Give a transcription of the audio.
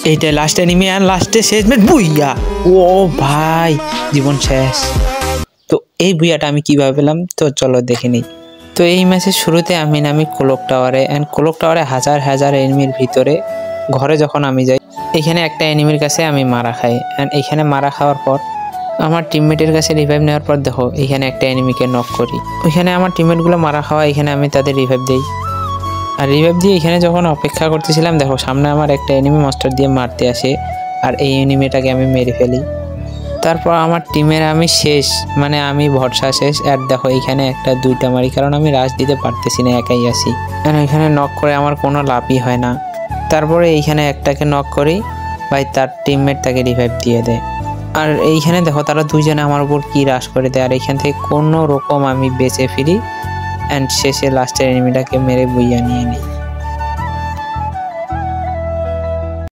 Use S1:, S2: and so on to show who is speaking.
S1: এইটা last enemy আর লাস্টে শেষ মেট বুইয়া। ও ভাই জীবন শেষ। তো এই বুইয়াটা আমি কিভাবে পেলাম তো চলো দেখে নিই। তো এই ম্যাচের শুরুতে আমি নামি ক্লক টাওয়ারে, অ্যান্ড ক্লক টাওয়ারে হাজার হাজার এনিমির ভিতরে ঘরে যখন আমি যাই, এখানে একটা এনিমির কাছে আমি মারা খাই। অ্যান্ড এখানে মারা খাওয়ার পর আমার টিমমেটের কাছে রিভাইভ নেওয়ার পর দেখো এখানে একটা এনিমিকে নক করি। ওইখানে আমার টিমমেটগুলো মারা খাওয়া, এখানে আমি তাদের রিভাইভ দিই। আর রিভাইভ দিয়ে এখানে যখন অপেক্ষা করতেছিলাম দেখো সামনে আমার একটা এনিমি মাস্টার দিয়ে মারতে আসে, আর এই এনিমিটাকে আমি মেরে ফেলি। তারপর আমার টিমের আমি শেষ, মানে আমি ভরসা শেষ। আর দেখো এখানে একটা দুইটা মারি, কারণ আমি রাশ দিতে পারতেছি না, একাই আসি। আর এখানে নক করে আমার কোনো লাভই হয় না। তারপরে এইখানে একটাকে নক করি, ভাই তার টিমমেট তাকে রিভাইভ দিয়ে দেয়। আর এইখানে দেখো তারা দুইজনে আমার উপর কি রাশ করে দেয়, আর এইখান থেকে কোনো রকম আমি বেঁচে ফিরি। অ্যান্ড শেষে লাস্টের এনিমিটাকে মেরে বইয়া নিয়ে নিই।